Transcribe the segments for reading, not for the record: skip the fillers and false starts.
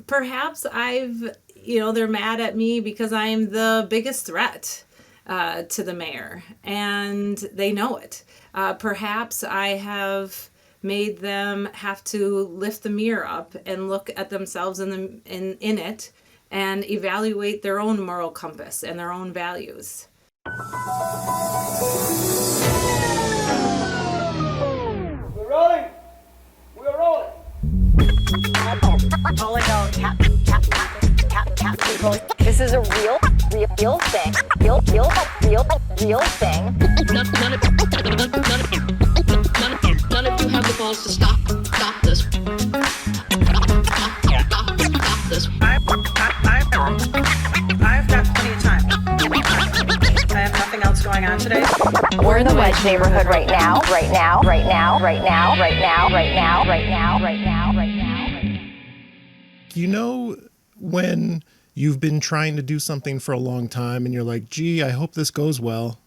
Perhaps they're mad at me because I'm the biggest threat to the mayor, and they know it. Perhaps I have made them have to lift the mirror up and look at themselves in it and evaluate their own moral compass and their own values. We're rolling. We're rolling. Calling out tap people. This is a real thing. Real thing. None of you have the balls to stop this. Stop this. I've got plenty of time. I have nothing else going on today. We're in the Wedge neighborhood right now. You know when you've been trying to do something for a long time and you're like, gee, I hope this goes well,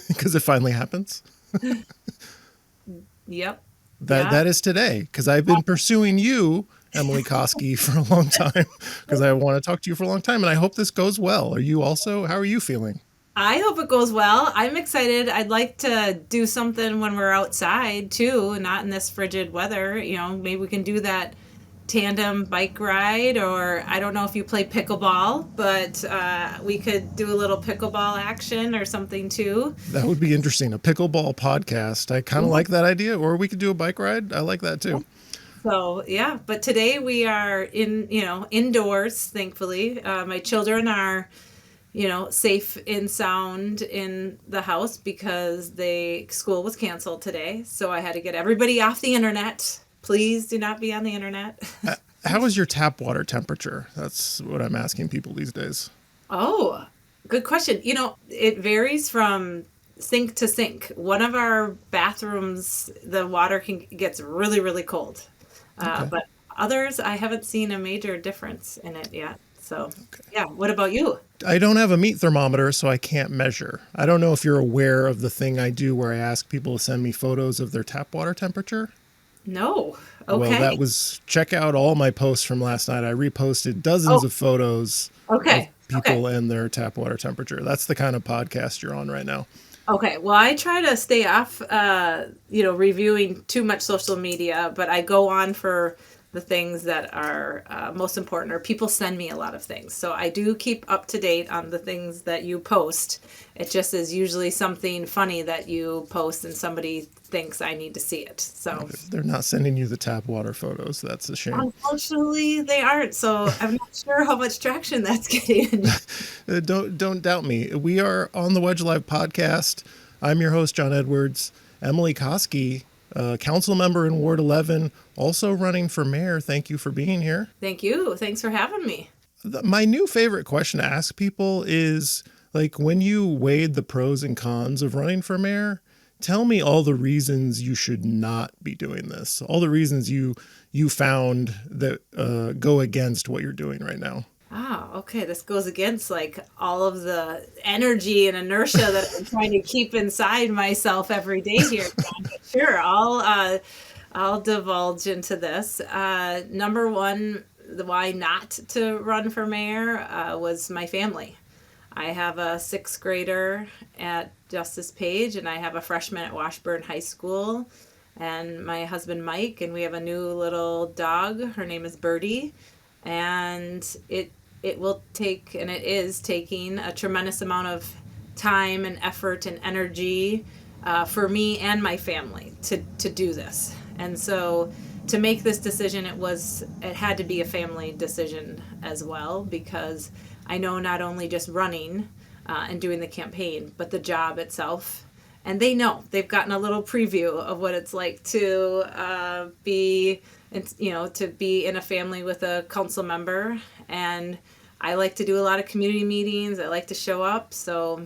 because it finally happens? Yep. That is today, because I've been pursuing you, Emily Koski, for a long time, because I want to talk to you for a long time, and I hope this goes well. Are you also? How are you feeling? I hope it goes well. I'm excited. I'd like to do something when we're outside too, not in this frigid weather. Maybe we can do that tandem bike ride, or I don't know if you play pickleball, but we could do a little pickleball action or something too. That would be interesting. A pickleball podcast. I kind of like that idea. Or we could do a bike ride. I like that too. So yeah, but today we are indoors, thankfully. My children are safe and sound in the house because school was canceled today. So I had to get everybody off the internet. Please do not be on the internet. How is your tap water temperature? That's what I'm asking people these days. Oh, good question. It varies from sink to sink. One of our bathrooms, the water gets really, really cold. Okay. But others, I haven't seen a major difference in it yet. So, yeah. What about you? I don't have a meat thermometer, so I can't measure. I don't know if you're aware of the thing I do where I ask people to send me photos of their tap water temperature. No. Okay. Well, that was, check out all my posts from last night. I reposted dozens of photos of people and their tap water temperature. That's the kind of podcast you're on right now. Okay. Well, I try to stay off, reviewing too much social media, but I go on for the things that are most important, or people send me a lot of things. So I do keep up to date on the things that you post. It just is usually something funny that you post and somebody thinks I need to see it. So they're not sending you the tap water photos. That's a shame. Unfortunately, they aren't. So I'm not sure how much traction that's getting. Don't doubt me. We are on the Wedge Live podcast. I'm your host, John Edwards. Emily Koski, council member in Ward 11, also running for mayor. Thank you for being here. Thank you. Thanks for having me. My new favorite question to ask people is, like, when you weighed the pros and cons of running for mayor, tell me all the reasons you should not be doing this. All the reasons you found that go against what you're doing right now. Oh, okay. This goes against like all of the energy and inertia that I'm trying to keep inside myself every day here. Sure, I'll divulge into this. Number one, the why not to run for mayor was my family. I have a sixth grader at Justice Page, and I have a freshman at Washburn High School, and my husband Mike, and we have a new little dog. Her name is Birdie, and it will take, and it is taking, a tremendous amount of time and effort and energy for me and my family to do this. And so to make this decision, it had to be a family decision as well, because I know not only just running and doing the campaign, but the job itself. And they know, they've gotten a little preview of what it's like to be in a family with a council member. And I like to do a lot of community meetings. I like to show up. So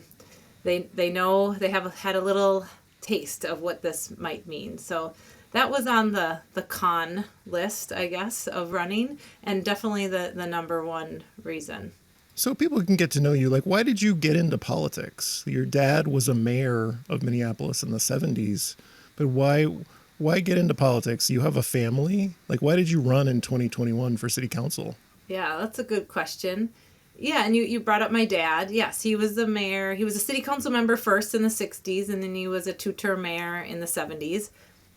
they know, they have had a little taste of what this might mean. So that was on the con list, I guess, of running, and definitely the number one reason. So people can get to know you. Like, why did you get into politics? Your dad was a mayor of Minneapolis in the 70s, but why get into politics? You have a family? Like, why did you run in 2021 for city council? Yeah, that's a good question. Yeah, and you brought up my dad. Yes, he was the mayor. He was a city council member first in the 60s, and then he was a two-term mayor in the 70s.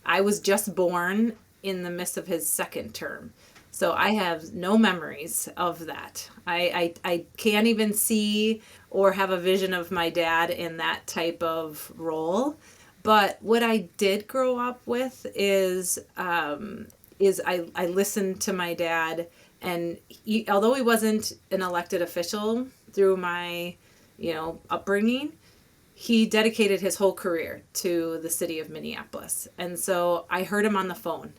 I was just born in the midst of his second term. So I have no memories of that. I can't even see or have a vision of my dad in that type of role. But what I did grow up with is I listened to my dad, and although he wasn't an elected official through my, upbringing, he dedicated his whole career to the city of Minneapolis. And so I heard him on the phone.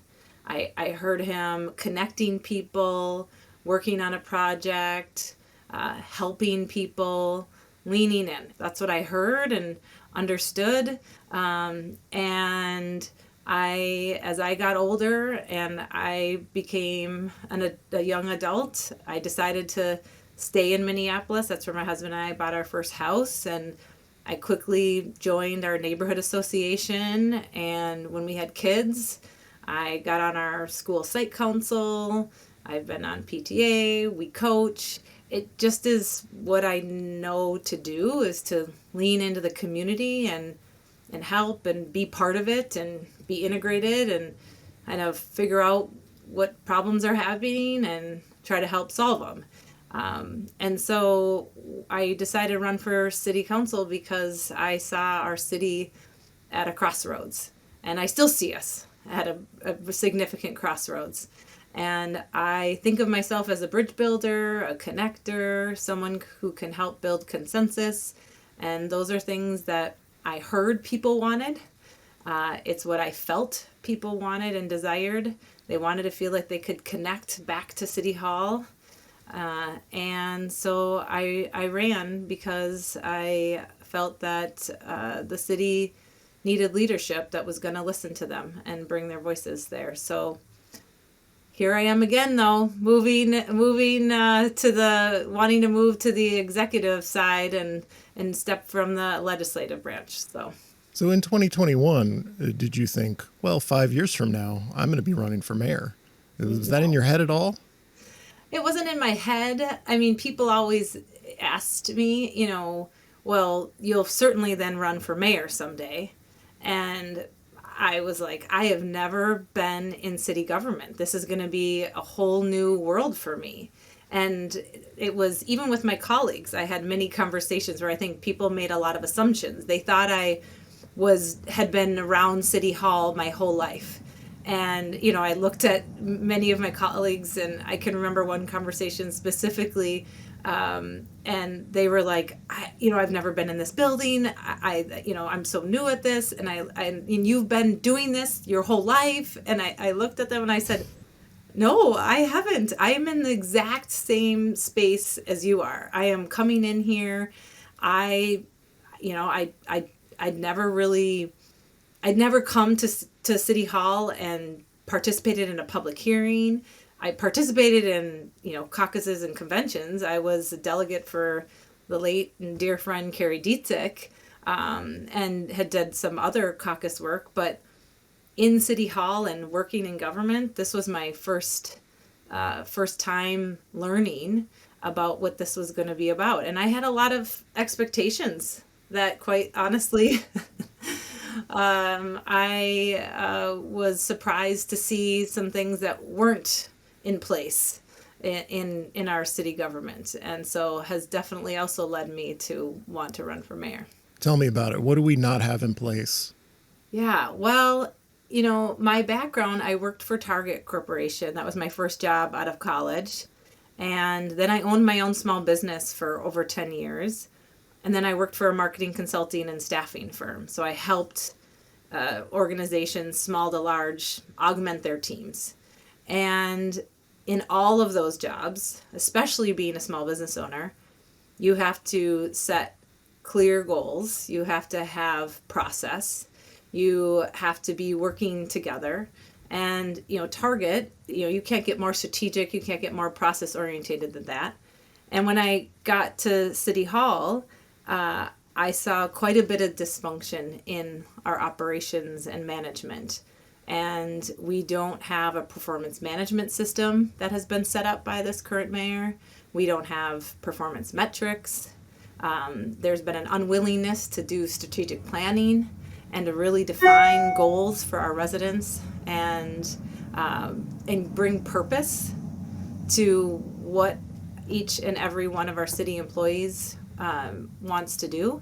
I heard him connecting people, working on a project, helping people, leaning in. That's what I heard and understood. And as I got older and I became a young adult, I decided to stay in Minneapolis. That's where my husband and I bought our first house. And I quickly joined our neighborhood association. And when we had kids, I got on our school site council. I've been on PTA. We coach. It just is what I know to do, is to lean into the community and help and be part of it and be integrated and kind of figure out what problems are happening and try to help solve them. And so I decided to run for city council because I saw our city at a crossroads, and I still see us at a significant crossroads. And I think of myself as a bridge builder, a connector, someone who can help build consensus. And those are things that I heard people wanted. It's what I felt people wanted and desired. They wanted to feel like they could connect back to City Hall. And so I ran because I felt that the city needed leadership that was going to listen to them and bring their voices there. So here I am again, though, moving wanting to move to the executive side and step from the legislative branch. So in 2021, did you think, well, 5 years from now, I'm going to be running for mayor? Was that in your head at all? It wasn't in my head. I mean, people always asked me, well, you'll certainly then run for mayor someday. And I was like, I have never been in city government. This is going to be a whole new world for me. And it was, even with my colleagues, I had many conversations where I think people made a lot of assumptions. They thought I had been around City Hall my whole life. And, I looked at many of my colleagues, and I can remember one conversation specifically, and they were like, I've never been in this building. I'm so new at this, and you've been doing this your whole life. And I looked at them and I said, no, I haven't. I am in the exact same space as you are. I am coming in here. I'd never come to City Hall and participated in a public hearing. I participated in, caucuses and conventions. I was a delegate for the late and dear friend Carrie Dietzick, and had done some other caucus work. But in City Hall and working in government, this was my first time learning about what this was going to be about. And I had a lot of expectations that, quite honestly, I was surprised to see some things that weren't in place in our city government, and so has definitely also led me to want to run for mayor. Tell me about it. What do we not have in place? Yeah, well, my background, I worked for Target Corporation. That was my first job out of college. And then I owned my own small business for over 10 years. And then I worked for a marketing consulting and staffing firm. So I helped organizations, small to large, augment their teams. And in all of those jobs, especially being a small business owner, you have to set clear goals. You have to have process. You have to be working together. And, Target, you can't get more strategic. You can't get more process orientated than that. And when I got to City Hall, I saw quite a bit of dysfunction in our operations and management. And we don't have a performance management system that has been set up by this current mayor. We don't have performance metrics. There's been an unwillingness to do strategic planning and to really define goals for our residents and bring purpose to what each and every one of our city employees wants to do.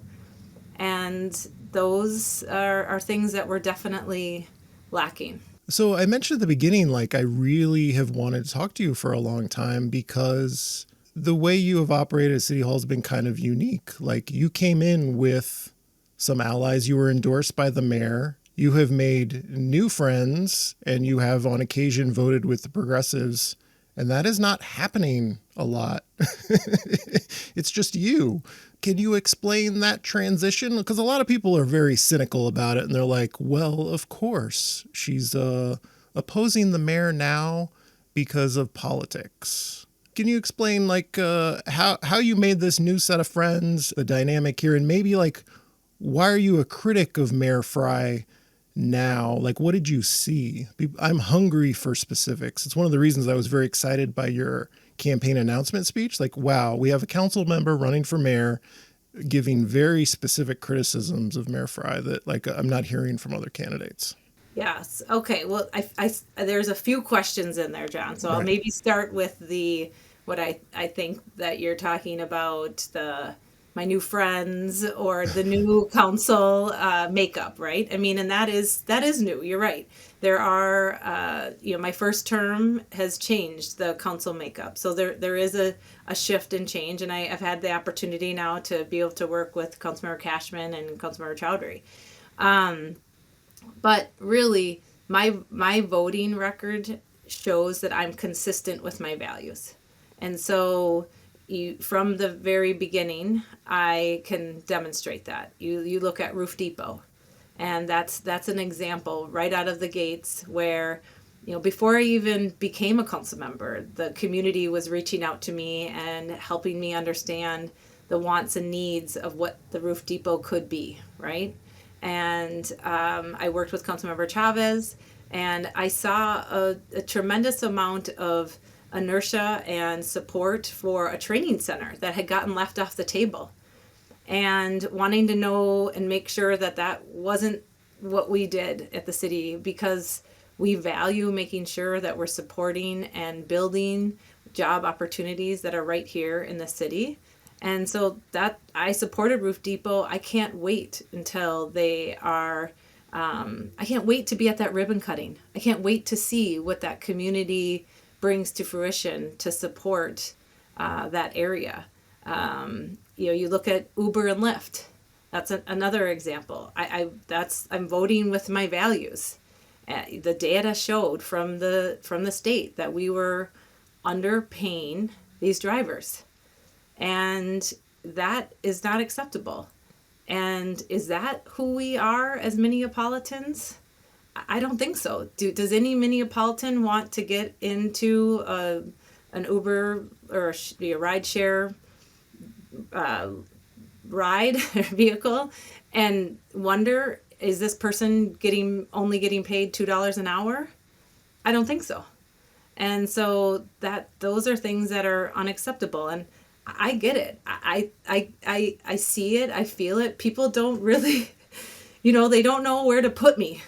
And those are things that we're definitely lacking. So I mentioned at the beginning, like, I really have wanted to talk to you for a long time because the way you have operated at City Hall has been kind of unique. Like, you came in with some allies, you were endorsed by the mayor, you have made new friends, and you have on occasion voted with the progressives. And that is not happening a lot. It's just you. Can you explain that transition? Because a lot of people are very cynical about it. And they're like, well, of course, she's opposing the mayor now because of politics. Can you explain like how you made this new set of friends, the dynamic here, and maybe like why are you a critic of Mayor Frey now? Like, what did you see? I'm hungry for specifics. It's one of the reasons I was very excited by your campaign announcement speech. Like, wow, we have a council member running for mayor giving very specific criticisms of Mayor Frey that like I'm not hearing from other candidates. Yes. Okay. Well, I there's a few questions in there, John. So I'll maybe start with what I think that you're talking about, my new friends or the new council makeup, right? I mean, and that is new. You're right. There are, my first term has changed the council makeup. So there is a shift and change. And I've had the opportunity now to be able to work with Councilmember Cashman and Councilmember Chowdhury. But really, my voting record shows that I'm consistent with my values. And so from the very beginning, I can demonstrate that. You look at Roof Depot, and that's an example right out of the gates where, before I even became a council member, the community was reaching out to me and helping me understand the wants and needs of what the Roof Depot could be, right? And I worked with Councilmember Chavez, and I saw a tremendous amount of inertia and support for a training center that had gotten left off the table, and wanting to know and make sure that wasn't what we did at the city, because we value making sure that we're supporting and building job opportunities that are right here in the city. And so that I supported Roof Depot. I can't wait until they are, I can't wait to be at that ribbon cutting. I can't wait to see what that community brings to fruition to support that area. You look at Uber and Lyft. That's another example. I'm voting with my values. The data showed from the state that we were underpaying these drivers. And that is not acceptable. And is that who we are as Minneapolitans? I don't think so. Does any Minneapolitan want to get into an Uber or a rideshare ride vehicle and wonder, is this person only getting paid $2 an hour? I don't think so. And so those are things that are unacceptable. And I get it. I see it. I feel it. People don't really, they don't know where to put me.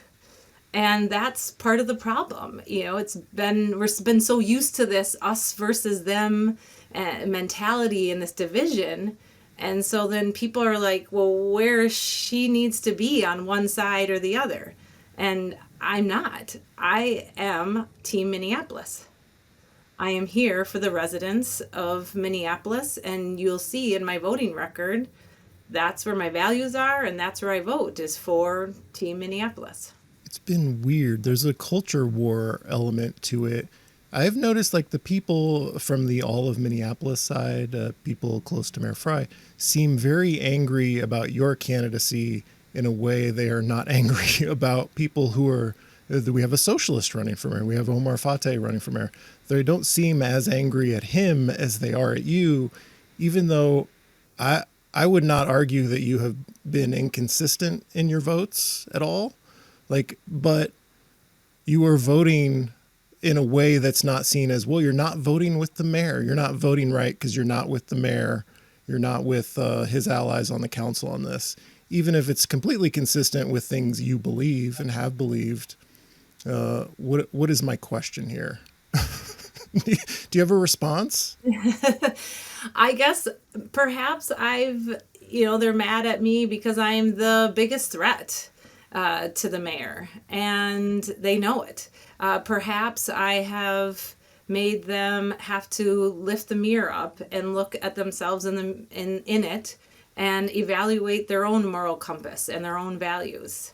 And that's part of the problem. We've been so used to this us versus them mentality and this division. And so then people are like, well, where she needs to be on one side or the other. And I'm not. I am Team Minneapolis. I am here for the residents of Minneapolis, and you'll see in my voting record, that's where my values are, and that's where I vote, is for Team Minneapolis. It's been weird. There's a culture war element to it. I've noticed like the people from the all of Minneapolis side, people close to Mayor Frey, seem very angry about your candidacy in a way they are not angry about people who are, we have a socialist running for mayor. We have Omar Fateh running for mayor. They don't seem as angry at him as they are at you, even though I would not argue that you have been inconsistent in your votes at all. But you are voting in a way that's not seen as, well, you're not voting with the mayor. You're not voting right because you're not with the mayor. You're not with his allies on the council on this. Even if it's completely consistent with things you believe and have believed. What is my question here? Do you have a response? I guess perhaps they're mad at me because I'm the biggest threat to the mayor, and they know it. Perhaps I have made them have to lift the mirror up and look at themselves in it and evaluate their own moral compass and their own values.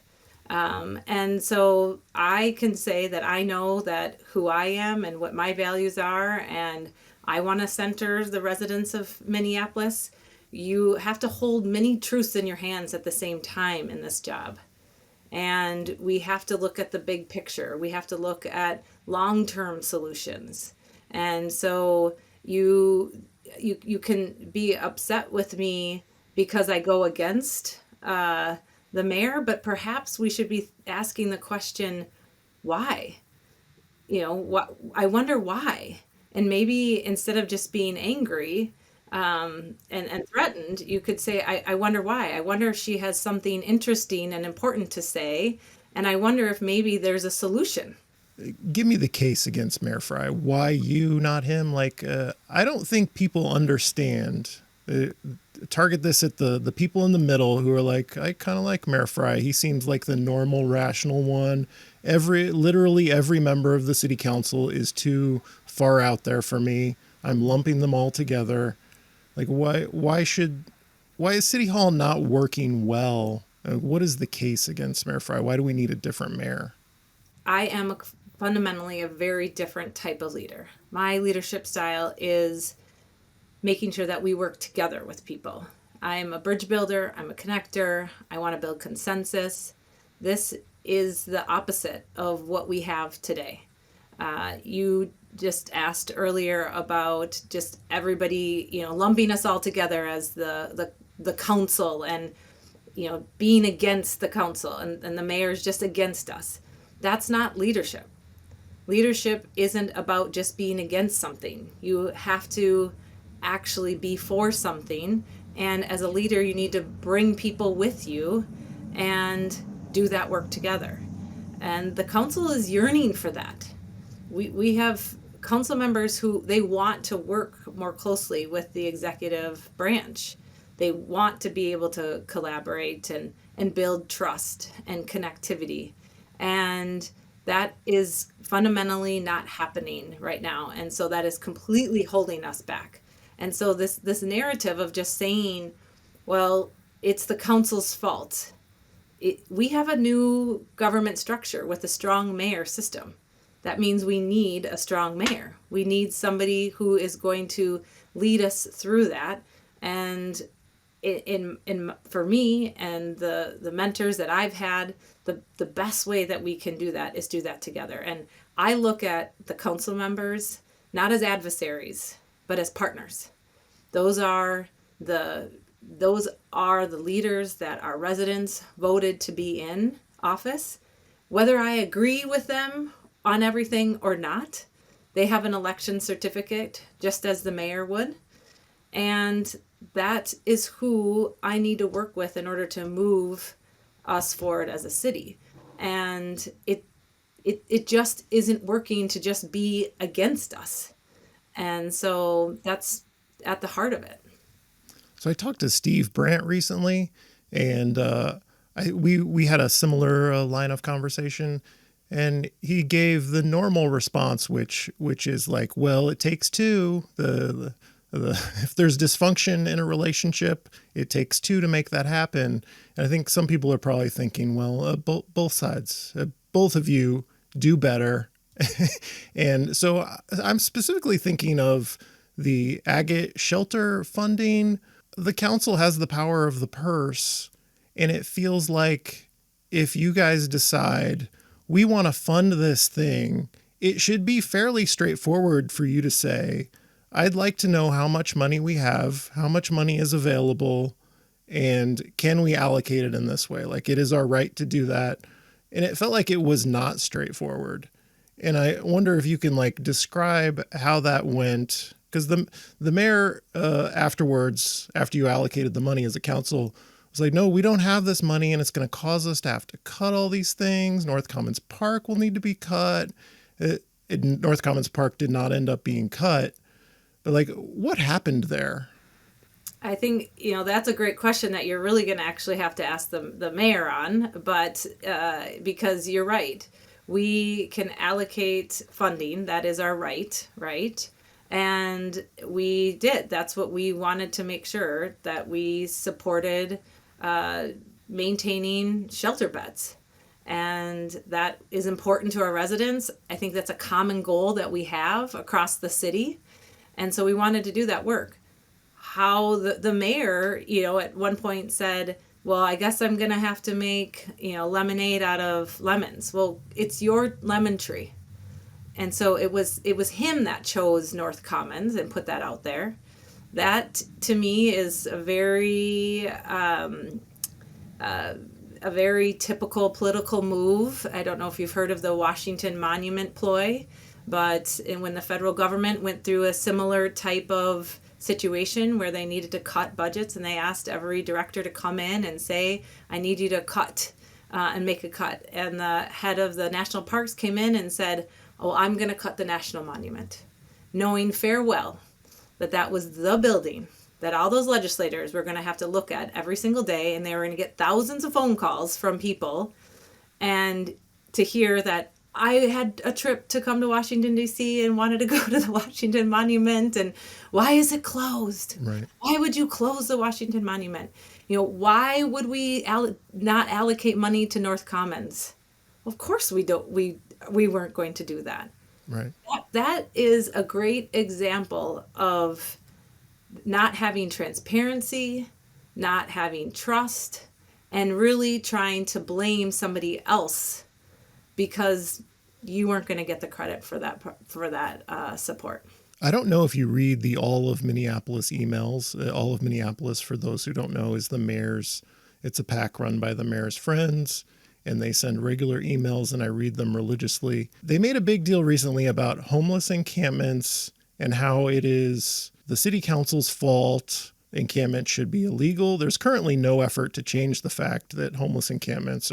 And so I can say that I know that who I am and what my values are, and I want to center the residents of Minneapolis. You have to hold many truths in your hands at the same time in this job. And we have to look at the big picture. We have to look at long-term solutions. And so you can be upset with me because I go against the mayor, but perhaps we should be asking the question, why? I wonder why. And maybe instead of just being angry and threatened, you could say, I wonder why. I wonder if she has something interesting and important to say. And I wonder if maybe there's a solution. Give me the case against Mayor Frey. Why you, not him? I don't think people understand. Target this at the people in the middle who are like, I kind of like Mayor Frey. He seems like the normal, rational one. Literally every member of the city council is too far out there for me. I'm lumping them all together. Why is City Hall not working well? What is the case against Mayor Frey? Why do we need a different mayor? I am fundamentally a very different type of leader. My leadership style is making sure that we work together with people. I'm a bridge builder. I'm a connector. I want to build consensus. This is the opposite of what we have today. You just asked earlier about just everybody, lumping us all together as the council and, being against the council and the mayor's just against us. That's not leadership. Leadership isn't about just being against something. You have to actually be for something. And as a leader, you need to bring people with you and do that work together. And the council is yearning for that. We have council members who they want to work more closely with the executive branch. They want to be able to collaborate and build trust and connectivity. And that is fundamentally not happening right now. And so that is completely holding us back. And so this narrative of just saying, well, it's the council's fault. We have a new government structure with a strong mayor system. That means we need a strong mayor. We need somebody who is going to lead us through that. And for me and the mentors that I've had, the best way that we can do that is do that together. And I look at the council members not as adversaries, but as partners. Those are the leaders that our residents voted to be in office. Whether I agree with them on everything or not, they have an election certificate just as the mayor would. And that is who I need to work with in order to move us forward as a city. And it just isn't working to just be against us. And so that's at the heart of it. So I talked to Steve Brandt recently, and we had a similar line of conversation, and he gave the normal response, which is like, well, it takes two. If there's dysfunction in a relationship, it takes two to make that happen. And I think some people are probably thinking, well, both sides, both of you do better. And so I'm specifically thinking of the agate shelter funding. The council has the power of the purse, and it feels like if you guys decide we want to fund this thing, it should be fairly straightforward for you to say, I'd like to know how much money we have, how much money is available, and can we allocate it in this way? Like, it is our right to do that. And it felt like it was not straightforward. And I wonder if you can like describe how that went, because the mayor afterwards, after you allocated the money as a council, was like, no, we don't have this money, and it's going to cause us to have to cut all these things. North Commons Park will need to be cut. North Commons Park did not end up being cut. But like, what happened there? I think, that's a great question that you're really going to actually have to ask the mayor on, but because you're right. We can allocate funding. That is our right? And we did. That's what we wanted to make sure, that we supported maintaining shelter beds. And that is important to our residents. I think that's a common goal that we have across the city. And so we wanted to do that work. How the mayor, at one point said, well, I guess I'm going to have to make, lemonade out of lemons. Well, it's your lemon tree. And so it was him that chose North Commons and put that out there. That to me is a very typical political move. I don't know if you've heard of the Washington Monument ploy, but when the federal government went through a similar type of situation where they needed to cut budgets, and they asked every director to come in and say, I need you to cut and make a cut. And the head of the national parks came in and said, oh, I'm going to cut the national monument, knowing fair well that that was the building that all those legislators were going to have to look at every single day, and they were going to get thousands of phone calls from people, and to hear that I had a trip to come to Washington, D.C. and wanted to go to the Washington Monument, and why is it closed? Right. Why would you close the Washington Monument? Why would we not allocate money to North Commons? Of course we don't. We weren't going to do that. Right. That is a great example of not having transparency, not having trust, and really trying to blame somebody else because you weren't going to get the credit for that support. I don't know if you read the All of Minneapolis emails. All of Minneapolis, for those who don't know, is the mayor's. It's a PAC run by the mayor's friends, and they send regular emails, and I read them religiously. They made a big deal recently about homeless encampments and how it is the city council's fault encampments should be illegal. There's currently no effort to change the fact that homeless encampments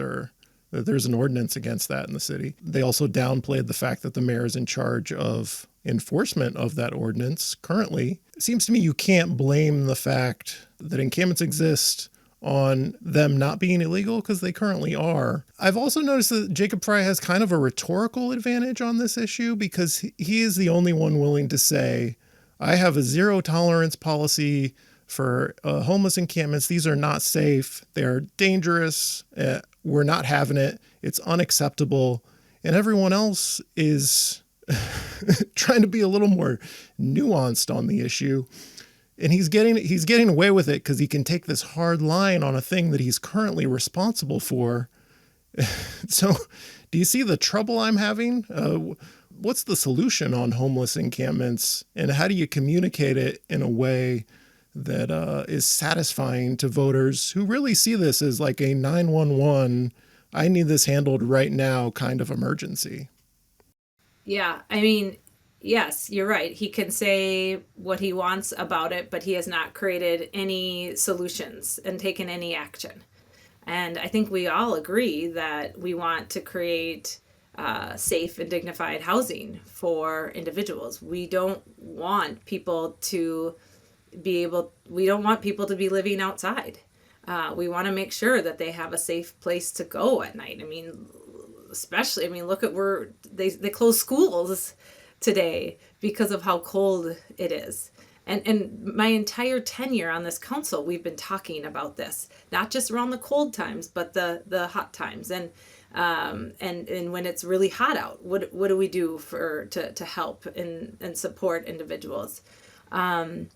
there's an ordinance against that in the city. They also downplayed the fact that the mayor is in charge of enforcement of that ordinance currently. It seems to me you can't blame the fact that encampments exist on them not being illegal, because they currently are. I've also noticed that Jacob Frey has kind of a rhetorical advantage on this issue, because he is the only one willing to say, I have a zero tolerance policy for homeless encampments. These are not safe. They are dangerous. We're not having it. It's unacceptable. And everyone else is trying to be a little more nuanced on the issue. And he's getting away with it because he can take this hard line on a thing that he's currently responsible for. So do you see the trouble I'm having? What's the solution on homeless encampments, and how do you communicate it in a way that is satisfying to voters who really see this as like a 911, I need this handled right now kind of emergency? Yeah, I mean, yes, you're right. He can say what he wants about it, but he has not created any solutions and taken any action. And I think we all agree that we want to create safe and dignified housing for individuals. We don't want people to be living outside. We want to make sure that they have a safe place to go at night. I mean, look at where they close schools today because of how cold it is. And my entire tenure on this council, we've been talking about this, not just around the cold times, but the hot times. And when it's really hot out, what do we do to help and support individuals? And,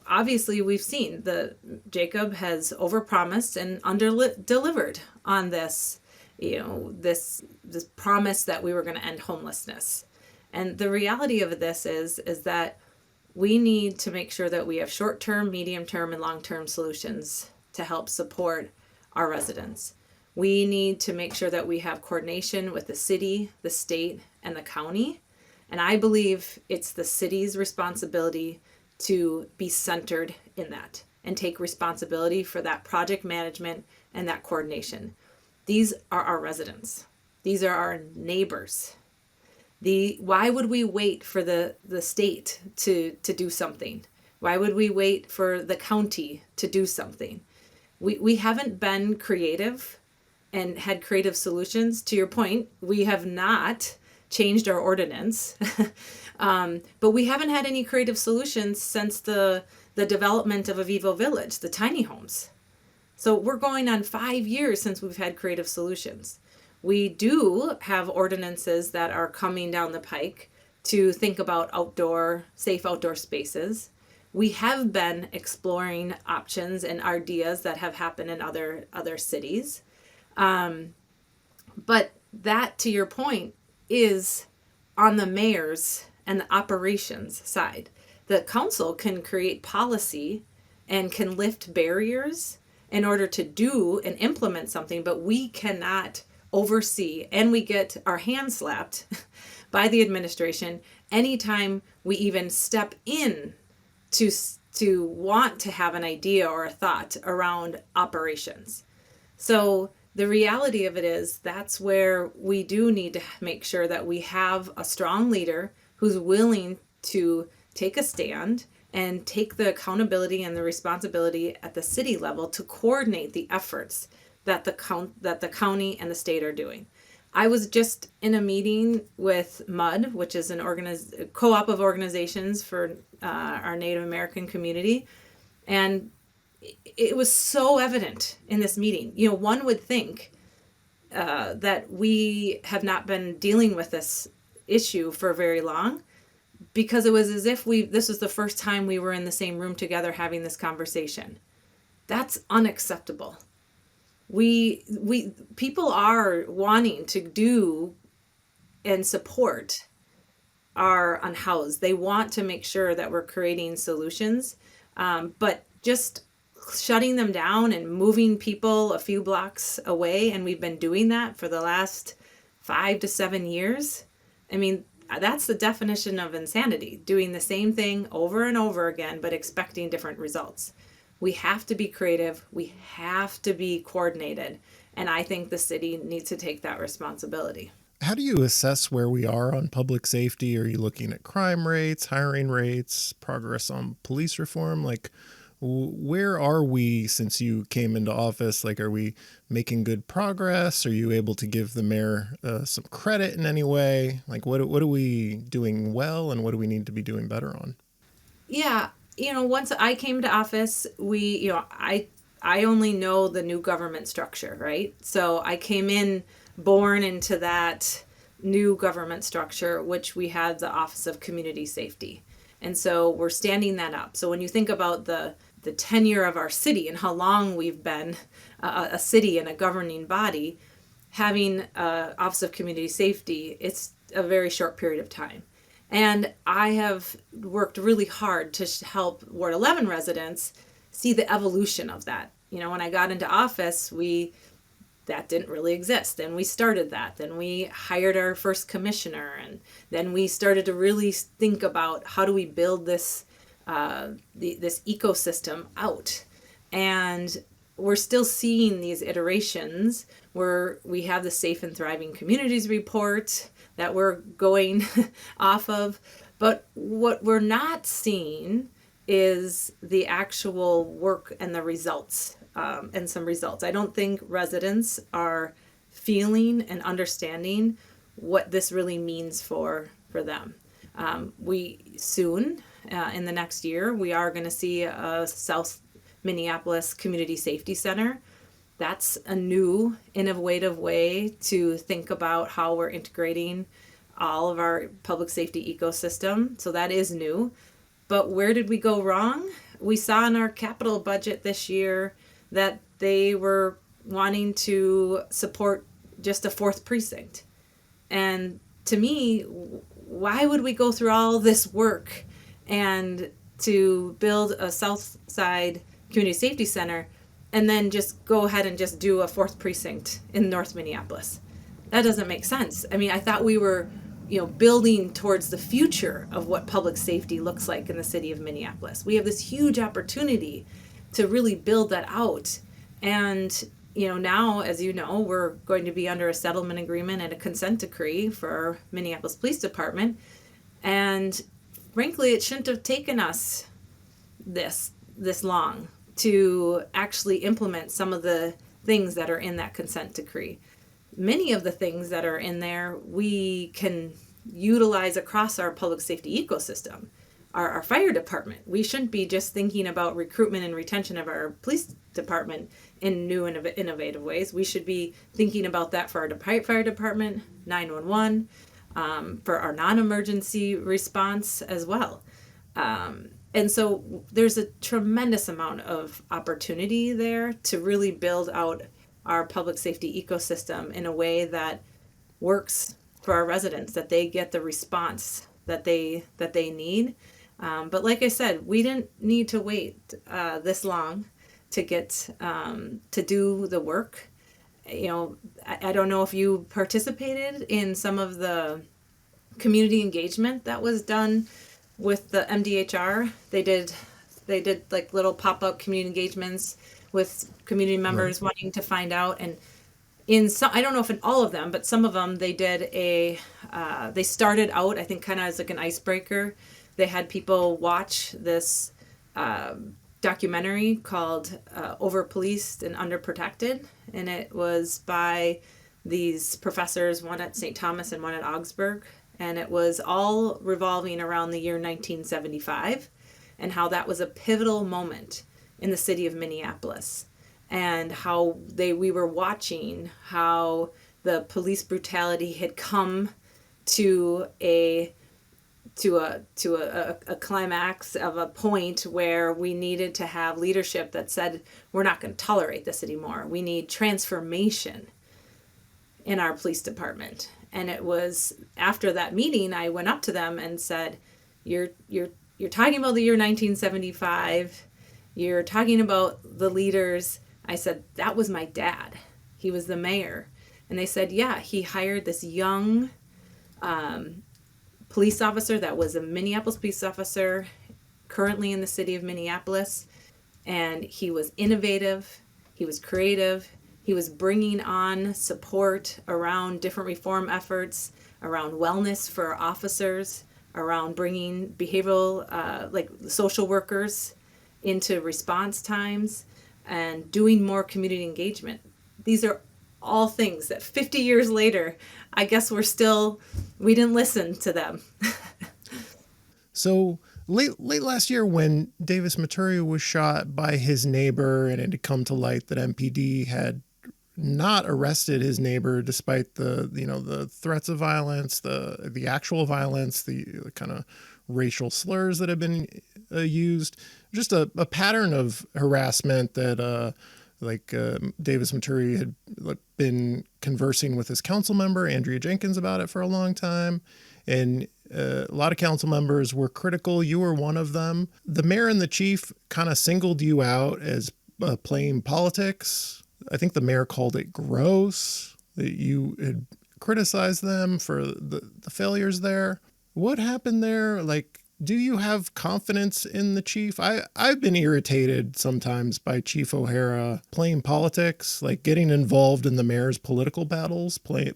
obviously we've seen Jacob has overpromised and under-delivered on this, this promise that we were going to end homelessness. And the reality of this is that we need to make sure that we have short-term, medium-term, and long-term solutions to help support our residents. We need to make sure that we have coordination with the city, the state, and the county. And I believe it's the city's responsibility to be centered in that and take responsibility for that project management and that coordination. These are our residents. These are our neighbors. Why would we wait for the state to do something? Why would we wait for the county to do something? We haven't been creative and had creative solutions. To your point, we have not changed our ordinance, but we haven't had any creative solutions since the development of Avivo Village, the tiny homes. So we're going on 5 years since we've had creative solutions. We do have ordinances that are coming down the pike to think about safe outdoor spaces. We have been exploring options and ideas that have happened in other cities. But that, to your point, is on the mayor's and the operations side. The council can create policy and can lift barriers in order to do and implement something, but we cannot oversee, and we get our hands slapped by the administration anytime we even step in to want to have an idea or a thought around operations. So the reality of it is that's where we do need to make sure that we have a strong leader who's willing to take a stand and take the accountability and the responsibility at the city level to coordinate the efforts that the county and the state are doing. I was just in a meeting with MUD, which is an co-op of organizations for our Native American community, and it was so evident in this meeting. You know, one would think that we have not been dealing with this issue for very long, because it was as if this was the first time we were in the same room together having this conversation. That's unacceptable. People are wanting to do and support our unhoused. They want to make sure that we're creating solutions, but just shutting them down and moving people a few blocks away, and we've been doing that for the last 5 to 7 years. I mean, that's the definition of insanity, doing the same thing over and over again, but expecting different results. We have to be creative. We have to be coordinated. And I think the city needs to take that responsibility. How do you assess where we are on public safety? Are you looking at crime rates, hiring rates, progress on police reform? Like, where are we since you came into office? Like, are we making good progress? Are you able to give the mayor some credit in any way? Like, what are we doing well, and what do we need to be doing better on? Yeah. Once I came to office, I only know the new government structure, right? So I came born into that new government structure, which we had the Office of Community Safety. And so we're standing that up. So when you think about the tenure of our city and how long we've been a city and a governing body, having Office of Community Safety, it's a very short period of time. And I have worked really hard to help Ward 11 residents see the evolution of that. When I got into office, that didn't really exist. Then we started that. Then we hired our first commissioner. And then we started to really think about how do we build this this ecosystem out. And we're still seeing these iterations where we have the Safe and Thriving Communities report that we're going off of. But what we're not seeing is the actual work and the results, and some results. I don't think residents are feeling and understanding what this really means for them. We soon, in the next year, we are going to see a South Minneapolis Community Safety Center. That's a new, innovative way to think about how we're integrating all of our public safety ecosystem. So that is new. But where did we go wrong? We saw in our capital budget this year that they were wanting to support just a 4th precinct. And to me, why would we go through all this work and to build a South Side Community Safety Center and then just go ahead and just do a fourth precinct in North Minneapolis. That doesn't make sense. I mean, I thought we were, building towards the future of what public safety looks like in the city of Minneapolis. We have this huge opportunity to really build that out. And, now, as you know, we're going to be under a settlement agreement and a consent decree for our Minneapolis Police Department. And frankly, it shouldn't have taken us this long to actually implement some of the things that are in that consent decree. Many of the things that are in there we can utilize across our public safety ecosystem. Our fire department, we shouldn't be just thinking about recruitment and retention of our police department in new and innovative ways. We should be thinking about that for our fire department, 911, for our non-emergency response as well. And so there's a tremendous amount of opportunity there to really build out our public safety ecosystem in a way that works for our residents, that they get the response that they need. But like I said, we didn't need to wait this long to get to do the work. I don't know if you participated in some of the community engagement that was done with the MDHR. They did like little pop-up community engagements with community members wanting to find out. And in some, I don't know if in all of them, but some of them they did they started out, I think, kind of as like an icebreaker. They had people watch this documentary called Over-Policed and Underprotected. And it was by these professors, one at St. Thomas and one at Augsburg. And it was all revolving around the year 1975 and how that was a pivotal moment in the city of Minneapolis, and how we were watching how the police brutality had come to a climax of a point where we needed to have leadership that said, we're not going to tolerate this anymore. We need transformation in our police department. And it was after that meeting, I went up to them and said, you're talking about the year 1975. You're talking about the leaders. I said, that was my dad. He was the mayor. And they said, yeah, he hired this young police officer that was a Minneapolis police officer currently in the city of Minneapolis. And he was innovative. He was creative. He was bringing on support around different reform efforts, around wellness for officers, around bringing behavioral, like social workers into response times, and doing more community engagement. These are all things that 50 years later, I guess we didn't listen to them. So late last year, when Davis Maturi was shot by his neighbor, and it had come to light that MPD had not arrested his neighbor despite the threats of violence, the actual violence, the kind of racial slurs that have been used, just a pattern of harassment that Davis Maturi had been conversing with his council member Andrea Jenkins about it for a long time, and a lot of council members were critical. You were one of them. The mayor and the chief kind of singled you out as playing politics. I think the mayor called it gross, that you had criticized them for the failures there. What happened there? Do you have confidence in the chief? I've been irritated sometimes by Chief O'Hara playing politics, like getting involved in the mayor's political battles, playing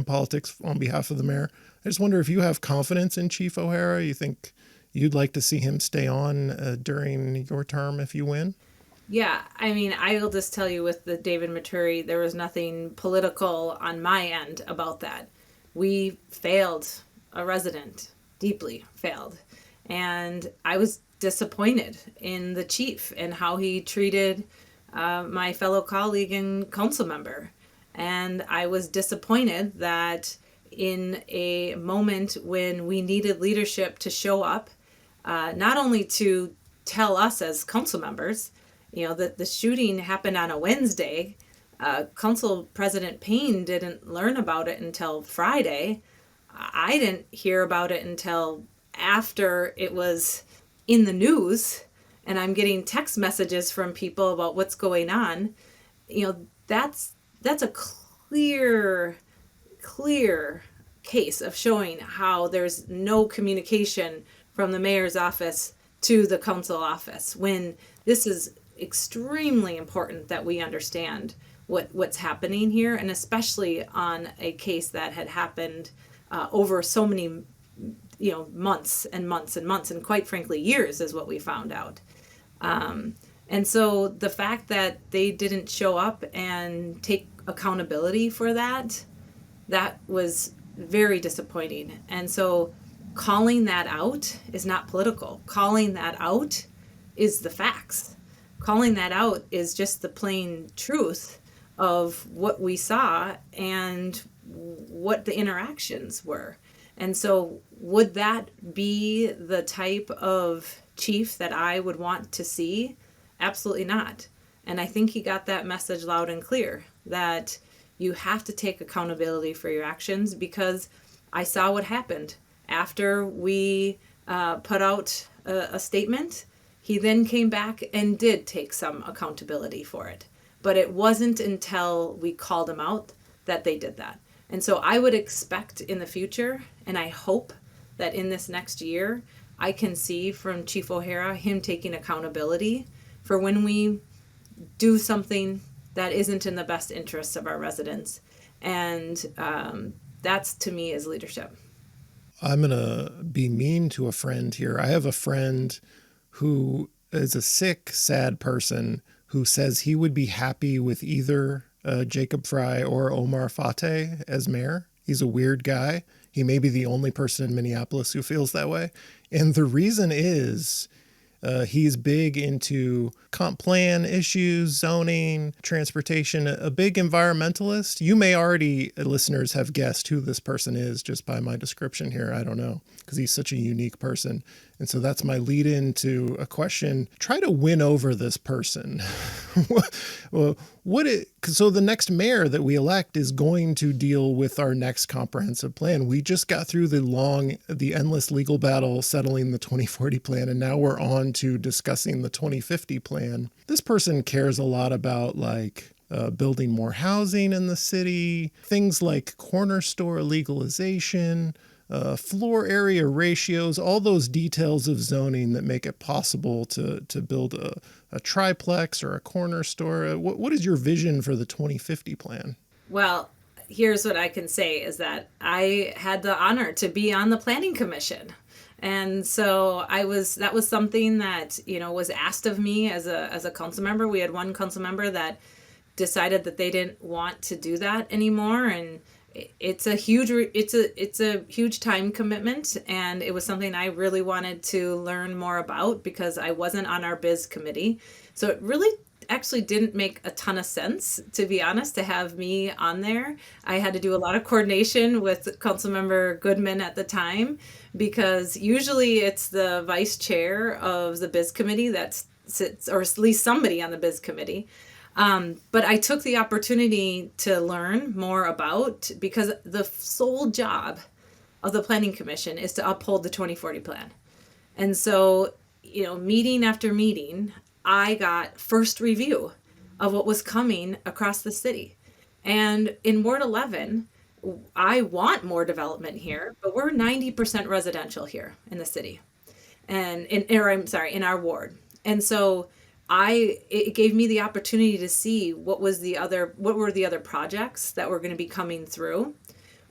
politics on behalf of the mayor. I just wonder if you have confidence in Chief O'Hara. You think you'd like to see him stay on during your term if you win? Yeah, I mean, I will just tell you with the David Maturi, there was nothing political on my end about that. We failed a resident, deeply failed. And I was disappointed in the chief and how he treated my fellow colleague and council member. And I was disappointed that in a moment when we needed leadership to show up, not only to tell us as council members, that the shooting happened on a Wednesday. Council President Payne didn't learn about it until Friday. I didn't hear about it until after it was in the news and I'm getting text messages from people about what's going on, that's a clear case of showing how there's no communication from the mayor's office to the council office, when this is extremely important that we understand what's happening here, and especially on a case that had happened over so many months and months and months, and quite frankly years, is what we found out. And so the fact that they didn't show up and take accountability for that was very disappointing. And so calling that out is not political. Calling that out is the facts. Calling that out is just the plain truth of what we saw and what the interactions were. And so would that be the type of chief that I would want to see? Absolutely not. And I think he got that message loud and clear, that you have to take accountability for your actions, because I saw what happened after we put out a statement. He then came back and did take some accountability for it. But it wasn't until we called him out that they did that. And so I would expect in the future, and I hope that in this next year, I can see from Chief O'Hara him taking accountability for when we do something that isn't in the best interests of our residents. And that's, to me, is leadership. I'm going to be mean to a friend here. I have a friend who is a sick, sad person who says he would be happy with either Jacob Frey or Omar Fateh as mayor. He's a weird guy. He may be the only person in Minneapolis who feels that way. And the reason is he's big into comp plan issues, zoning, transportation, a big environmentalist. You may already, listeners, have guessed who this person is just by my description here. I don't know, because he's such a unique person. And so that's my lead into a question. Try to win over this person. So the next mayor that we elect is going to deal with our next comprehensive plan. We just got through the endless legal battle settling the 2040 plan, and now we're on to discussing the 2050 plan. This person cares a lot about building more housing in the city, things like corner store legalization, floor area ratios, all those details of zoning that make it possible to build a triplex or a corner store. What is your vision for the 2050 plan? Well, here's what I can say is that I had the honor to be on the planning commission. And so that was something that, was asked of me as a council member. We had one council member that decided that they didn't want to do that anymore. And it's a huge time commitment, and it was something I really wanted to learn more about because I wasn't on our biz committee. So it really actually didn't make a ton of sense, to be honest, to have me on there. I had to do a lot of coordination with Councilmember Goodman at the time, because usually it's the vice chair of the biz committee that sits, or at least somebody on the biz committee. But I took the opportunity to learn more because the sole job of the Planning Commission is to uphold the 2040 plan. And so, meeting after meeting, I got first review of what was coming across the city. And in Ward 11, I want more development here, but we're 90% residential here in the city, and in our ward. And so it gave me the opportunity to see what were the other projects that were going to be coming through.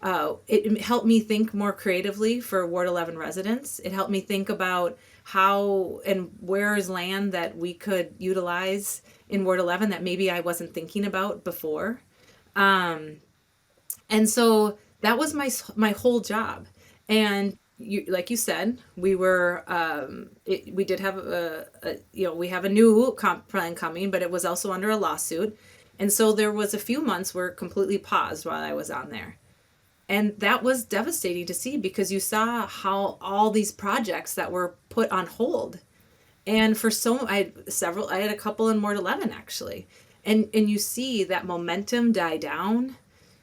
It helped me think more creatively for Ward 11 residents. It helped me think about how and where is land that we could utilize in Ward 11 that maybe I wasn't thinking about before. And so that was my whole job. And like you said, we were, we did have we have a new comp plan coming, but it was also under a lawsuit. And so there was a few months where it completely paused while I was on there. And that was devastating to see, because you saw how all these projects that were put on hold. And I had a couple in Ward 11 actually. And you see that momentum die down.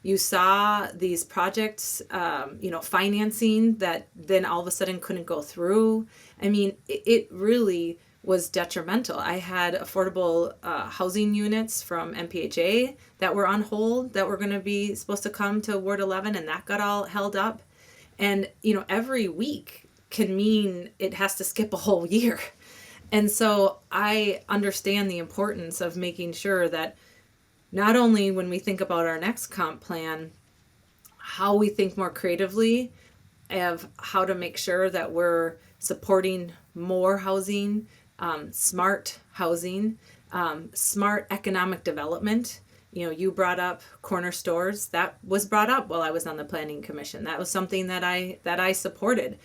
You saw these projects, financing that then all of a sudden couldn't go through. I mean, it really was detrimental. I had affordable housing units from MPHA that were on hold that were going to be supposed to come to Ward 11, and that got all held up. And, every week can mean it has to skip a whole year. And so I understand the importance of making sure that not only when we think about our next comp plan, how we think more creatively of how to make sure that we're supporting more housing, smart housing, smart economic development. You brought up corner stores. That was brought up while I was on the planning commission. That was something that I supported.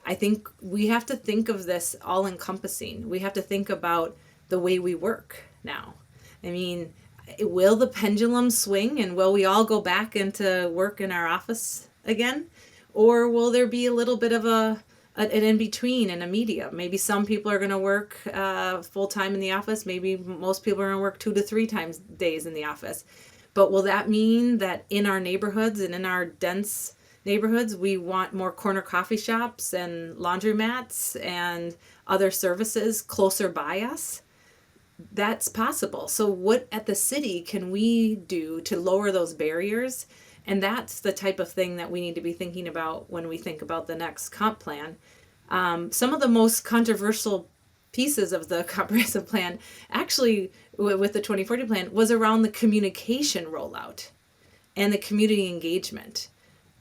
I think we have to think of this all encompassing. We have to think about the way we work now. I mean, will the pendulum swing and will we all go back into work in our office again? Or will there be a little bit of an in-between and a medium? Maybe some people are going to work full-time in the office. Maybe most people are going to work 2 to 3 times days in the office. But will that mean that in our neighborhoods and in our dense neighborhoods, we want more corner coffee shops and laundromats and other services closer by us? That's possible. So what at the city can we do to lower those barriers? And that's the type of thing that we need to be thinking about when we think about the next comp plan. Some of the most controversial pieces of the comprehensive plan, actually with the 2040 plan, was around the communication rollout and the community engagement.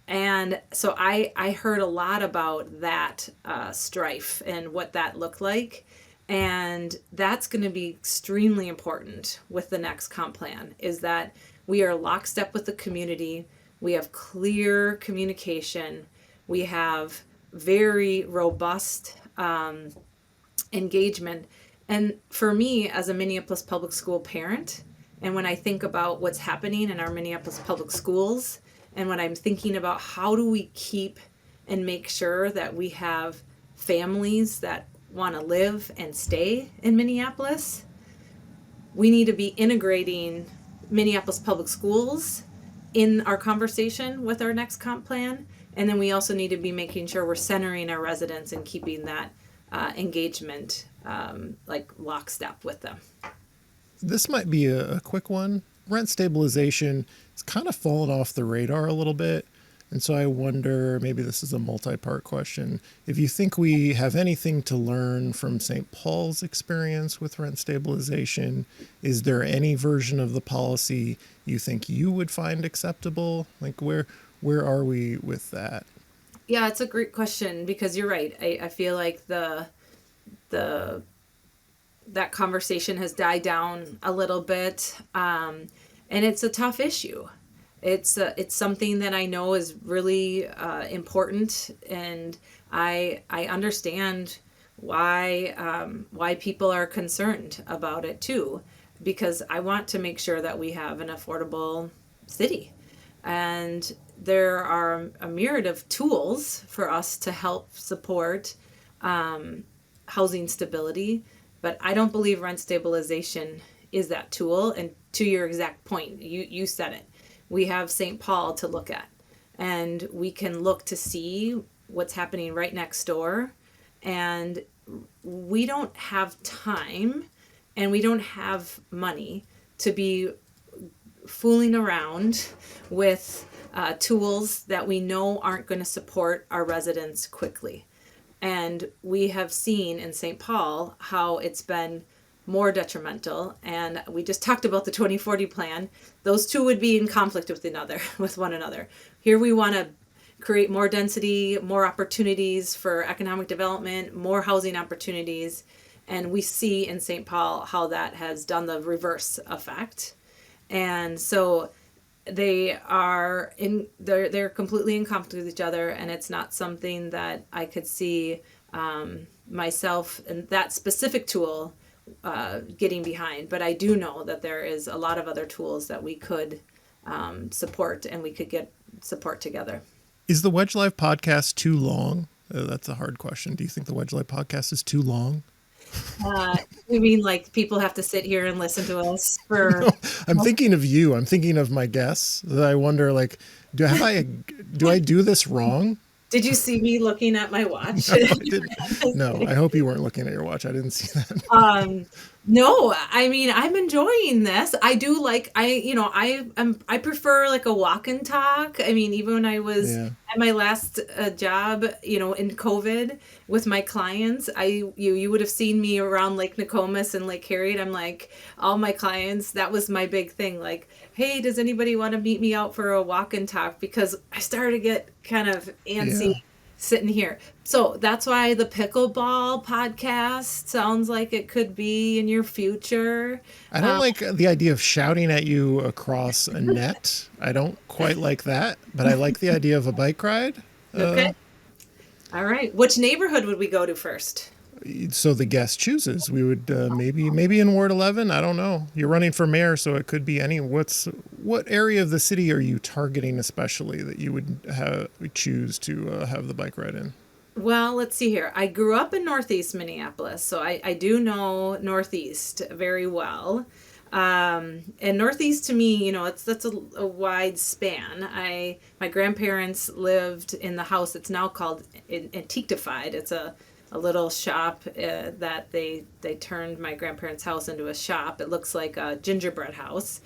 And so I heard a lot about that strife and what that looked like. And that's going to be extremely important with the next comp plan, is that we are lockstep with the community. We have clear communication. We have very robust engagement. And for me, as a Minneapolis public school parent, and when I think about what's happening in our Minneapolis public schools, and when I'm thinking about how do we keep and make sure that we have families that want to live and stay in Minneapolis, we need to be integrating Minneapolis public schools in our conversation with our next comp plan. And then we also need to be making sure we're centering our residents and keeping that engagement like lockstep with them. This might be a quick one. Rent stabilization has kind of fallen off the radar a little bit. And so I wonder, maybe this is a multi-part question, if you think we have anything to learn from St. Paul's experience with rent stabilization. Is there any version of the policy you think you would find acceptable? Like where are we with that? Yeah, it's a great question, because you're right. I feel like that conversation has died down a little bit, and it's a tough issue. It's something that I know is really important, and I understand why people are concerned about it too, because I want to make sure that we have an affordable city, and there are a myriad of tools for us to help support housing stability, but I don't believe rent stabilization is that tool. And to your exact point, you said it. We have St. Paul to look at, and we can look to see what's happening right next door. And we don't have time and we don't have money to be fooling around with tools that we know aren't going to support our residents quickly. And we have seen in St. Paul how it's been more detrimental. And we just talked about the 2040 plan. Those two would be in conflict with one another. Here we want to create more density, more opportunities for economic development, more housing opportunities. And we see in St. Paul how that has done the reverse effect. And so they're completely in conflict with each other, and it's not something that I could see myself and that specific tool getting behind. But I do know that there is a lot of other tools that we could support, and we could get support together. Is the Wedge Live podcast too long? That's a hard question. Do you think the Wedge Live podcast is too long? You mean like people have to sit here and listen to us for? No, I'm thinking of you. I'm thinking of my guests. That I wonder, like, do I do this wrong? Did you see me looking at my watch? No, I hope you weren't looking at your watch. I didn't see that. No, I mean, I'm enjoying this. I do like, I prefer like a walk and talk. I mean, even when I was Yeah. at my last job, in COVID with my clients, you would have seen me around Lake Nokomis and Lake Harriet. I'm like, all my clients, that was my big thing. Like, hey, does anybody want to meet me out for a walk and talk? Because I started to get kind of antsy. Yeah. Sitting here. So that's why the pickleball podcast sounds like it could be in your future. I don't like the idea of shouting at you across a net. I don't quite like that, but I like the idea of a bike ride. Okay. All right. Which neighborhood would we go to first? So the guest chooses. We would maybe in Ward 11. I don't know. You're running for mayor, so it could be any. What area of the city are you targeting, especially that you would choose to have the bike ride in? Well, let's see here. I grew up in Northeast Minneapolis, so I do know Northeast very well. And Northeast to me, that's a wide span. My grandparents lived in the house. It's now called Antiquified. It's a little shop that they turned my grandparents' house into a shop. It looks like a gingerbread house.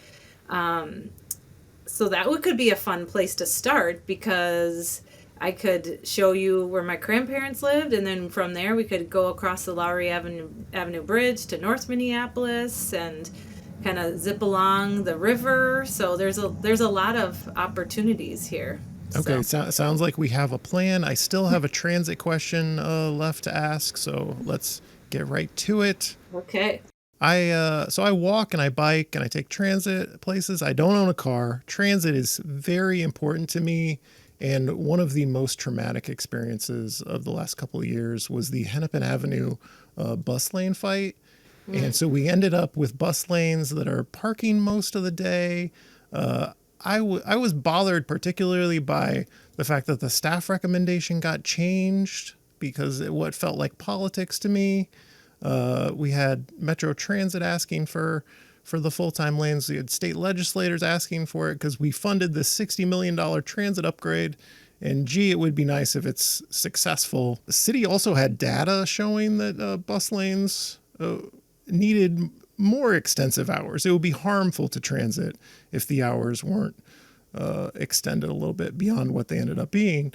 So that could be a fun place to start because I could show you where my grandparents lived, and then from there we could go across the Lowry Avenue Bridge to North Minneapolis and kind of zip along the river. So there's a lot of opportunities here. Okay, sounds like we have a plan. I still have a transit question left to ask, so let's get right to it. Okay. So I walk and I bike and I take transit places. I don't own a car. Transit is very important to me, and one of the most traumatic experiences of the last couple of years was the Hennepin Avenue bus lane fight. And so we ended up with bus lanes that are parking most of the day. I was bothered particularly by the fact that the staff recommendation got changed because what felt like politics to me. We had Metro Transit asking for the full-time lanes. We had state legislators asking for it because we funded this $60 million transit upgrade. And gee, it would be nice if it's successful. The city also had data showing that bus lanes needed more extensive hours. It would be harmful to transit if the hours weren't extended a little bit beyond what they ended up being.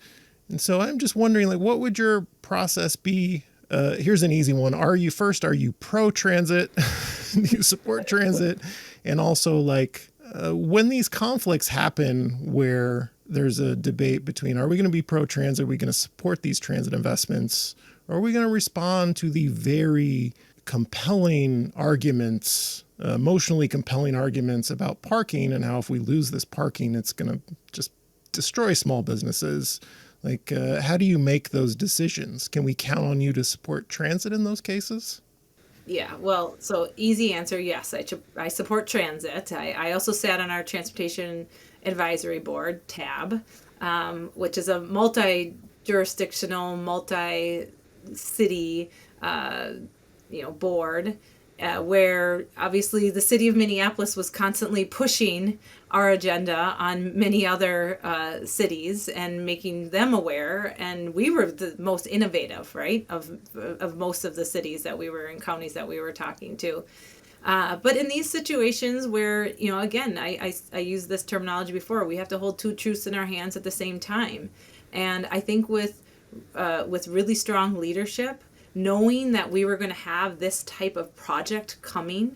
And so I'm just wondering, like, what would your process be? Here's an easy one. Are you pro-transit? Do you support transit? And also, like, when these conflicts happen where there's a debate between, are we going to be pro-transit? Are we going to support these transit investments? Or are we going to respond to the very compelling arguments, emotionally compelling arguments about parking and how if we lose this parking, it's going to just destroy small businesses? Like, how do you make those decisions? Can we count on you to support transit in those cases? Yeah, well, so easy answer, yes, I support transit. I also sat on our Transportation Advisory Board, TAB, which is a multi-jurisdictional, multi-city board, where obviously the city of Minneapolis was constantly pushing our agenda on many other cities and making them aware. And we were the most innovative, right, of most of the cities that we were in, counties that we were talking to. But in these situations where, again, I used this terminology before, we have to hold two truths in our hands at the same time. And I think with really strong leadership, knowing that we were going to have this type of project coming,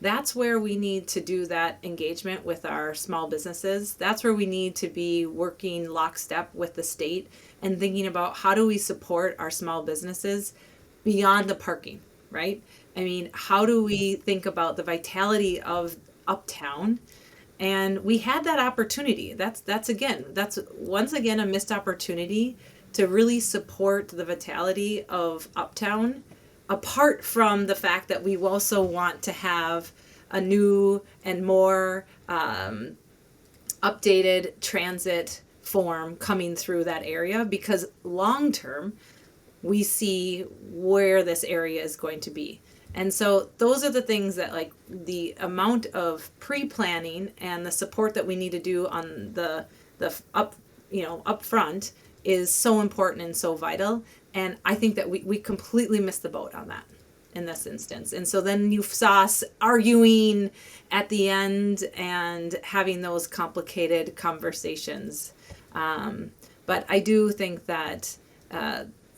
that's where we need to do that engagement with our small businesses. That's where we need to be working lockstep with the state and thinking about how do we support our small businesses beyond the parking, right? I mean, how do we think about the vitality of Uptown? And we had that opportunity. That's once again a missed opportunity to really support the vitality of Uptown, apart from the fact that we also want to have a new and more updated transit form coming through that area, because long term, we see where this area is going to be. And so those are the things that, like, the amount of pre-planning and the support that we need to do on the up front is so important and so vital. And I think that we completely missed the boat on that in this instance. And so then you saw us arguing at the end and having those complicated conversations. But I do think that,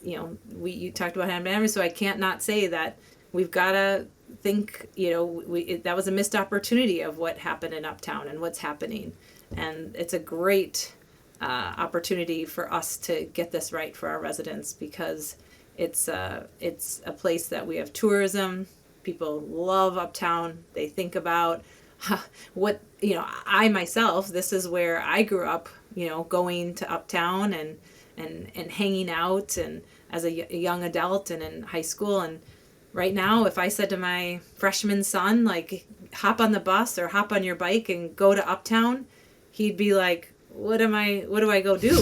you talked about memory, so I can't not say that we've got to think, that was a missed opportunity of what happened in Uptown and what's happening. And it's a great opportunity for us to get this right for our residents, because it's a place that we have tourism. People love Uptown. They think about I myself, this is where I grew up, going to Uptown and hanging out and as a young adult and in high school. And right now, if I said to my freshman son, like, hop on the bus or hop on your bike and go to Uptown, he'd be like, what do I go do?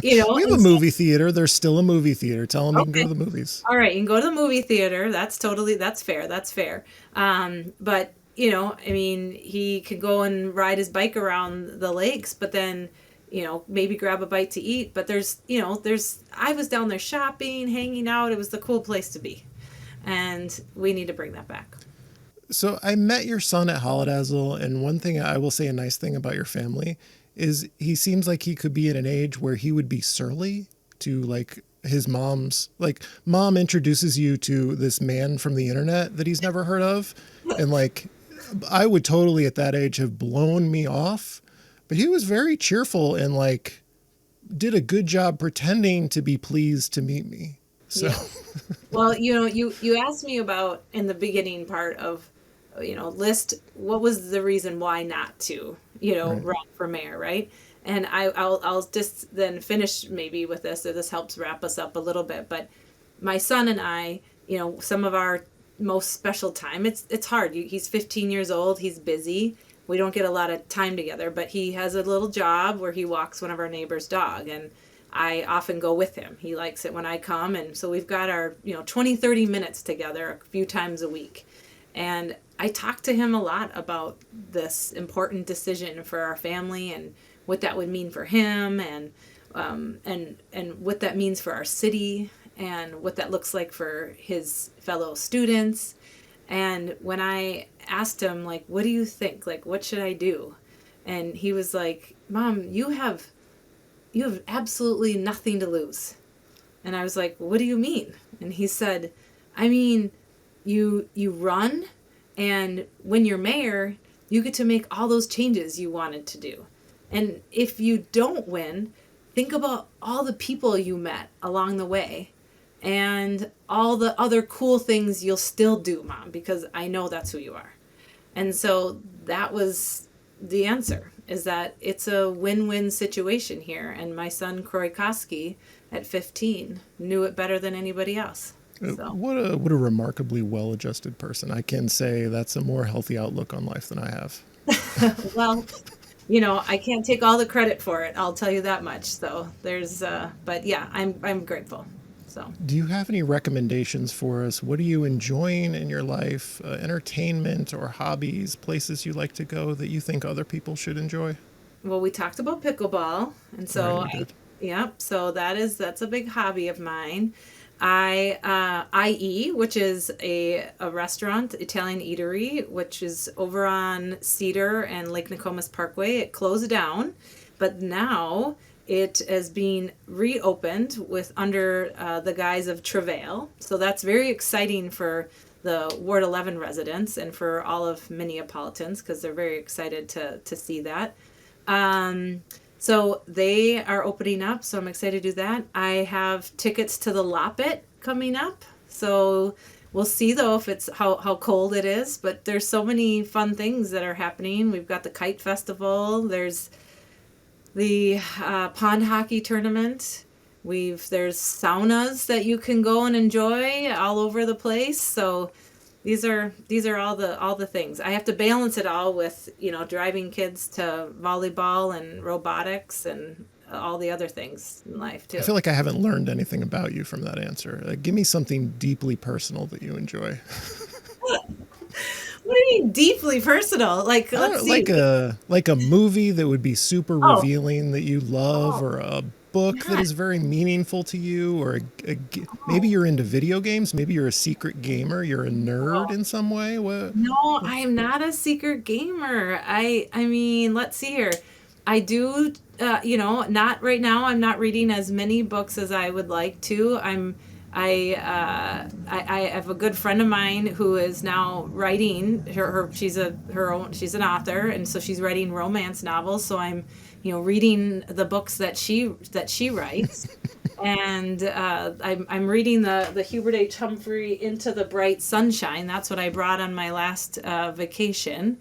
We have a movie theater. There's still a movie theater. Tell him he can go to the movies. All right, you can go to the movie theater. That's fair. That's fair. But he could go and ride his bike around the lakes, but then, maybe grab a bite to eat. But I was down there shopping, hanging out. It was the cool place to be. And we need to bring that back. So I met your son at Holidazzle, and one thing I will say, a nice thing about your family, is he seems like he could be at an age where he would be surly to, like, his mom's, like, mom introduces you to this man from the internet that he's never heard of. And, like, I would totally at that age have blown me off, but he was very cheerful and, like, did a good job pretending to be pleased to meet me. So, yeah. Well, you asked me about in the beginning part of, list what was the reason why not to, right, run for mayor, right? And I'll just then finish maybe with this, so this helps wrap us up a little bit. But my son and I, some of our most special time, it's hard. He's 15 years old. He's busy. We don't get a lot of time together, but he has a little job where he walks one of our neighbor's dog, and I often go with him. He likes it when I come. And so we've got our, 20, 30 minutes together a few times a week. And I talk to him a lot about this important decision for our family and what that would mean for him, and what that means for our city, and what that looks like for his fellow students. And when I asked him, like, what do you think? Like, what should I do? And he was like, Mom, you have absolutely nothing to lose. And I was like, what do you mean? And he said, I mean, you run, and when you're mayor, you get to make all those changes you wanted to do. And if you don't win, think about all the people you met along the way and all the other cool things you'll still do, Mom, because I know that's who you are. And so that was the answer, is that it's a win-win situation here. And my son, Koski, at 15, knew it better than anybody else. So. What a remarkably well-adjusted person. I can say that's a more healthy outlook on life than I have. Well, I can't take all the credit for it. I'll tell you that much. So but yeah, I'm grateful. So. Do you have any recommendations for us? What are you enjoying in your life? Entertainment or hobbies, places you like to go that you think other people should enjoy? Well, we talked about pickleball, and so Right, so that's a big hobby of mine. IE, which is a restaurant, Italian eatery, which is over on Cedar and Lake Nokomis Parkway. It closed down, but now it is being reopened with under the guise of Travail. So that's very exciting for the Ward 11 residents and for all of Minneapolitans, because they're very excited to see that. So they are opening up, so I'm excited to do that. I have tickets to the Loppet coming up. So we'll see, though, if it's how cold it is. But there's so many fun things that are happening. We've got the Kite Festival. There's the pond hockey tournament. There's saunas that you can go and enjoy all over the place. So these are all the things. I have to balance it all with, driving kids to volleyball and robotics and all the other things in life too. I feel like I haven't learned anything about you from that answer. Give me something deeply personal that you enjoy. What do you mean deeply personal? Like, let's see. Like a movie that would be super Oh. revealing that you love, or a book that is very meaningful to you, or maybe you're into video games. Maybe you're a secret gamer. You're a nerd in some way. What? No, I am not a secret gamer. I mean, let's see here. I do, not right now. I'm not reading as many books as I would like to. I have a good friend of mine who is now writing she's an author, and so she's writing romance novels. So I'm, reading the books that she writes. And I'm reading the Hubert H. Humphrey Into the Bright Sunshine. That's what I brought on my last vacation.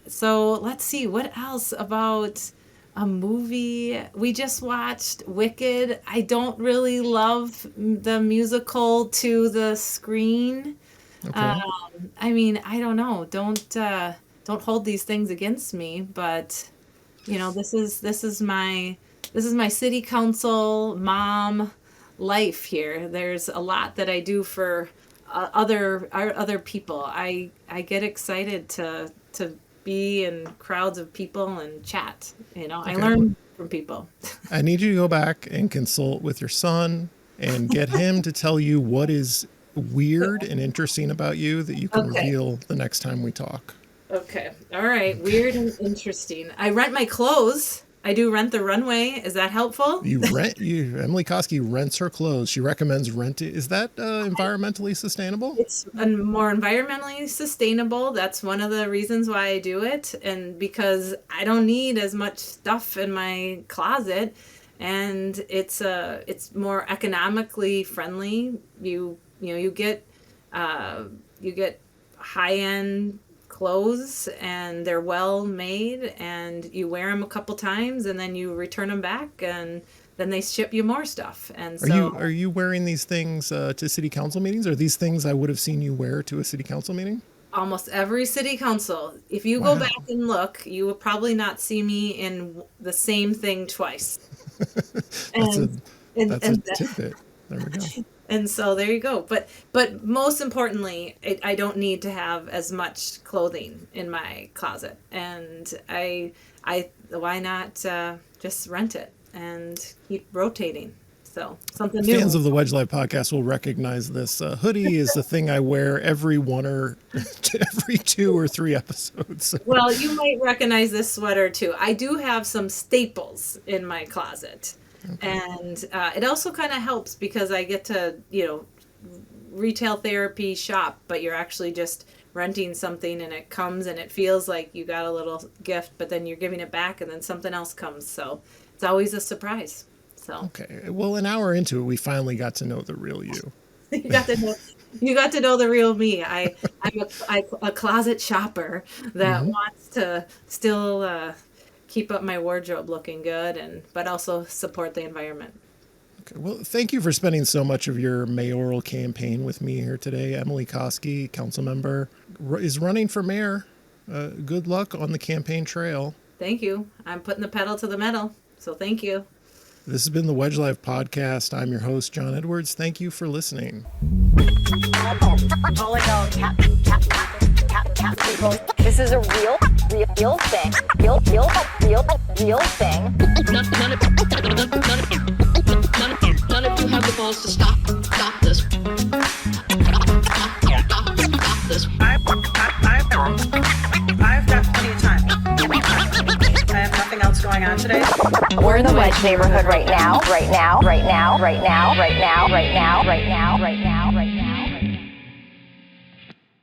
So let's see, what else about a movie? We just watched Wicked. I don't really love the musical to the screen. Okay. I mean, I don't know. Don't hold these things against me, but this is my city council mom life here. There's a lot that I do for other people. I get excited to be in crowds of people and chat. I learn from people. I need you to go back and consult with your son and get him to tell you what is weird and interesting about you that you can reveal the next time we talk. Okay. All right. Weird and interesting. I rent my clothes. I do rent the runway. Is that helpful? Emily Koski rents her clothes. She recommends renting. Is that environmentally sustainable? It's more environmentally sustainable. That's one of the reasons why I do it. And because I don't need as much stuff in my closet, and it's more economically friendly. You get high-end clothes, and they're well made, and you wear them a couple times, and then you return them back, and then they ship you more stuff. And so, are you wearing these things to city council meetings? Are these things I would have seen you wear to a city council meeting? Almost every city council. If you go back and look, you will probably not see me in the same thing twice. That's a tidbit. There we go. And so there you go. But most importantly, I don't need to have as much clothing in my closet. And I why not just rent it and keep rotating? So something new. Fans of the Wedge Live podcast will recognize this. Hoodie is the thing I wear every 2 or 3 episodes. Well, you might recognize this sweater too. I do have some staples in my closet. Okay. And it also kind of helps because I get to, retail therapy shop, but you're actually just renting something, and it comes and it feels like you got a little gift, but then you're giving it back and then something else comes. So it's always a surprise. So okay. Well, an hour into it, we finally got to know the real you. You got to know the real me. I'm a closet shopper that wants to still keep up my wardrobe looking good, but also support the environment. Okay. Well, thank you for spending so much of your mayoral campaign with me here today. Emily Koski, council member, is running for mayor. Good luck on the campaign trail. Thank you. I'm putting the pedal to the metal. So thank you. This has been the Wedge Live podcast. I'm your host, John Edwards. Thank you for listening. This is a real thing. Real thing. None of you have the balls to stop this. Stop this. I've got plenty of time. I have nothing else going on today. We're in the Wedge neighborhood right now.